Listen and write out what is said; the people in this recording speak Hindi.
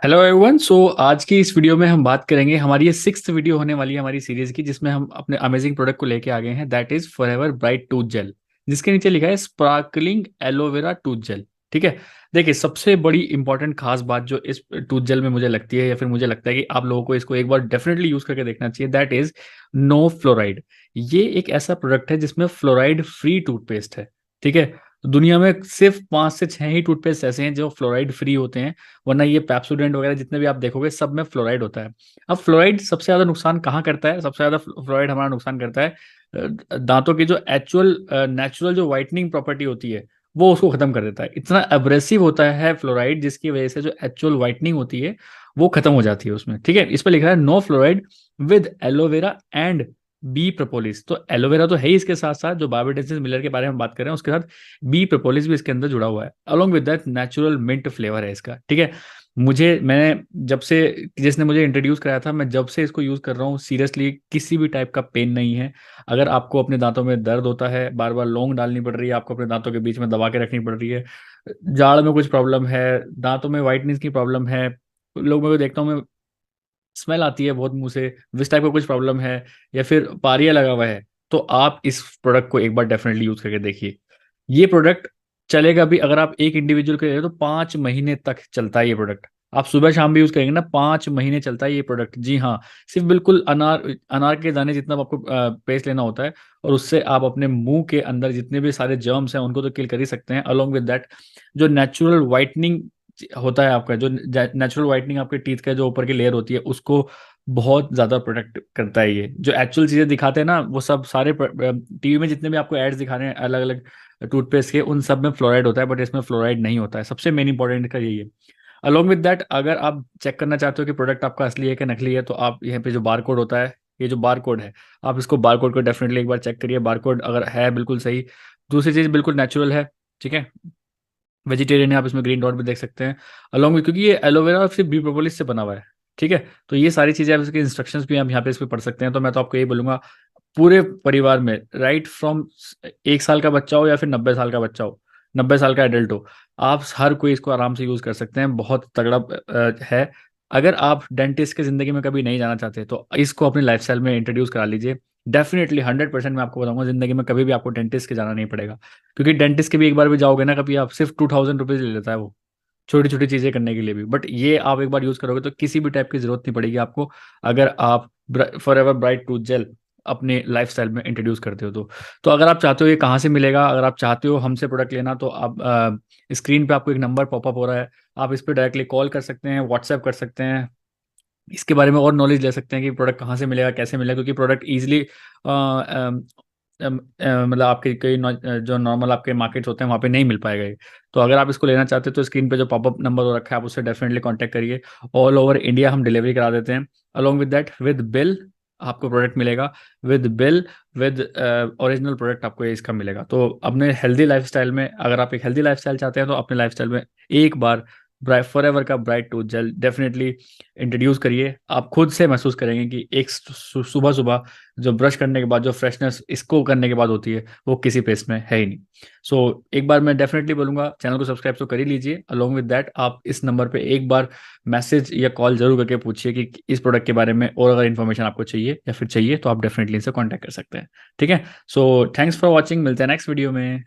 Hello everyone. आज की इस वीडियो में हम बात करेंगे, हमारी ये सिक्स्थ वीडियो होने वाली है हमारी सीरीज की, जिसमें हम अपने अमेजिंग प्रोडक्ट को लेके आ गए हैं। That is forever bright tooth gel, जिसके नीचे लिखा है स्पार्कलिंग एलोवेरा टूथ जेल। ठीक है। देखिए, सबसे बड़ी इंपॉर्टेंट खास बात जो इस टूथ जेल में मुझे लगती है, या फिर मुझे लगता है कि आप लोगों को इसको एक बार डेफिनेटली यूज करके देखना चाहिए, दैट इज नो फ्लोराइड। ये एक ऐसा प्रोडक्ट है जिसमें फ्लोराइड फ्री टूथपेस्ट है। ठीक है। तो दुनिया में सिर्फ 5 से 6 ही टूथपेस्ट ऐसे हैं जो फ्लोराइड फ्री होते हैं, वरना ये पेप्सोडेंट वगैरह जितने भी आप देखोगे सब में फ्लोराइड होता है। अब फ्लोराइड सबसे ज्यादा नुकसान कहाँ करता है? सबसे ज्यादा फ्लोराइड हमारा नुकसान करता है दांतों की जो एक्चुअल नेचुरल जो वाइटनिंग प्रॉपर्टी होती है, वो उसको खत्म कर देता है। इतना एब्रेसिव होता है फ्लोराइड, जिसकी वजह से जो एक्चुअल वाइटनिंग होती है वो खत्म हो जाती है उसमें। ठीक है। इस पर लिखा है no fluoride with aloe vera and bee propolis. तो एलोवेरा तो है ही, इसके साथ साथ जो बायोडेंसिस मिलर के बारे में बात कर रहे हैं उसके साथ बी प्रोपोलिस भी इसके अंदर जुड़ा हुआ है। Along with that natural mint flavour है इसका। ठीक है। मैंने जब से, जिसने मुझे इंट्रोड्यूस कराया था, मैं जब से इसको यूज़ कर रहा हूँ, सीरियसली किसी भी टाइप का पेन नहीं है। अगर आपको अपने दांतों में दर्द होता है, बार बार लौंग डालनी पड़ रही है, आपको अपने दांतों के बीच में दबा के रखनी पड़ रही है, जाड़ में कुछ प्रॉब्लम है, दांतों में वाइटनेस की प्रॉब्लम है, लोगों को देखता हूँ मैं, स्मेल आती है बहुत मुंह से, इस टाइप का कुछ प्रॉब्लम है, या फिर पारिया लगा हुआ है, तो आप इस प्रोडक्ट को एक बार डेफिनेटली यूज करके देखिए। ये प्रोडक्ट चलेगा भी, अगर आप एक इंडिविजुअल के लिए तो 5 महीने तक चलता है ये प्रोडक्ट। आप सुबह शाम भी यूज करेंगे ना, 5 महीने चलता है ये प्रोडक्ट। जी हाँ। सिर्फ बिल्कुल अनार अनार के दाने जितना आपको पेस्ट लेना होता है, और उससे आप अपने मुंह के अंदर जितने भी सारे जर्म्स हैं उनको तो किल कर ही सकते हैं। अलोंग विद दैट, जो नेचुरल वाइटनिंग होता है आपका, जो नेचुरल वाइटनिंग आपके टीथ का जो ऊपर की लेयर होती है, उसको बहुत ज्यादा प्रोटेक्ट करता है। ये जो एक्चुअल चीजें दिखाते हैं ना, वो सब सारे टीवी में जितने भी आपको एड्स दिखा रहे हैं अलग अलग टूथपेस्ट के, उन सब में फ्लोराइड होता है, बट इसमें फ्लोराइड नहीं होता है। सबसे मेन इंपॉर्टेंट का यही है। अलोंग विद दैट, अगर आप चेक करना चाहते हो कि प्रोडक्ट आपका असली है कि नकली है, तो आप यहाँ पे जो बार कोड होता है, ये जो बार कोड है, आप इसको बार कोड को डेफिनेटली एक बार चेक करिए। बार कोड अगर है बिल्कुल सही, दूसरी चीज बिल्कुल नेचुरल है। ठीक है। वेजिटेरियन है, आप इसमें ग्रीन डॉट भी देख सकते हैं अलॉन्ग में, क्योंकि ये एलोवेरा और सिर्फ बी प्रोपोलिस से बना हुआ है। ठीक है। तो ये सारी चीजें आप इसके इंस्ट्रक्शंस भी हम यहाँ पे इस पे पढ़ सकते हैं। तो मैं तो आपको ये बोलूंगा, पूरे परिवार में, राइट फ्रॉम 1 साल का बच्चा हो या फिर 90 साल का बच्चा हो, 90 साल का एडल्ट हो, आप हर कोई इसको आराम से यूज कर सकते हैं। बहुत तगड़ा है। अगर आप डेंटिस्ट की जिंदगी में कभी नहीं जाना चाहते तो इसको अपनी लाइफस्टाइल में इंट्रोड्यूस करा लीजिए। डेफिनेटली 100% मैं आपको बताऊंगा, जिंदगी में कभी भी आपको डेंटिस्ट के जाना नहीं पड़ेगा। क्योंकि डेंटिस्ट के भी एक बार भी जाओगे ना कभी, आप सिर्फ 2000 रुपीज ले लेता है वो, छोटी छोटी चीजें करने के लिए भी। बट ये आप एक बार यूज करोगे तो किसी भी टाइप की जरूरत नहीं पड़ेगी आपको, अगर आप forever bright tooth gel अपने लाइफस्टाइल में इंट्रोड्यूस करते हो तो अगर आप चाहते हो ये कहाँ से मिलेगा, अगर आप चाहते हो हमसे प्रोडक्ट लेना, तो आप स्क्रीन पे आपको एक नंबर पॉपअप हो रहा है, आप इस पर डायरेक्टली कॉल कर सकते हैं, व्हाट्सएप कर सकते हैं, इसके बारे में और नॉलेज ले सकते हैं कि प्रोडक्ट कहाँ से मिलेगा, कैसे मिलेगा। क्योंकि प्रोडक्ट ईजिली मतलब आपके कई जो नॉर्मल आपके मार्केट्स होते हैं वहाँ पे नहीं मिल पाएगा ये। तो अगर आप इसको लेना चाहते हो तो स्क्रीन पे जो पॉपअप नंबर हो रखा है आप उससे डेफिनेटली कांटेक्ट करिए। ऑल ओवर इंडिया हम डिलीवरी करा देते हैं। Along with that, with bill आपको प्रोडक्ट मिलेगा, with bill, with original product आपको ये इसका मिलेगा। तो अपने हेल्दी लाइफस्टाइल में, अगर आप एक हेल्दी लाइफस्टाइल चाहते हैं तो अपने लाइफस्टाइल में एक बार ब्राइट फॉरएवर का bright tooth gel definitely introduce करिए। आप खुद से महसूस करेंगे कि एक सुबह सुबह जो ब्रश करने के बाद जो फ्रेशनेस इसको करने के बाद होती है, वो किसी पेस्ट में है ही नहीं। एक बार मैं डेफिनेटली बोलूंगा, चैनल को सब्सक्राइब तो कर ही लीजिए। अलोंग विद दैट, आप इस नंबर पे एक बार मैसेज या कॉल जरूर करके पूछिए कि इस प्रोडक्ट के बारे में और अगर इन्फॉर्मेशन आपको चाहिए या फिर चाहिए तो आप डेफिनेटली इनसे कॉन्टैक्ट कर सकते हैं। ठीक है। थैंक्स फॉर वॉचिंग, मिलते हैं नेक्स्ट वीडियो में।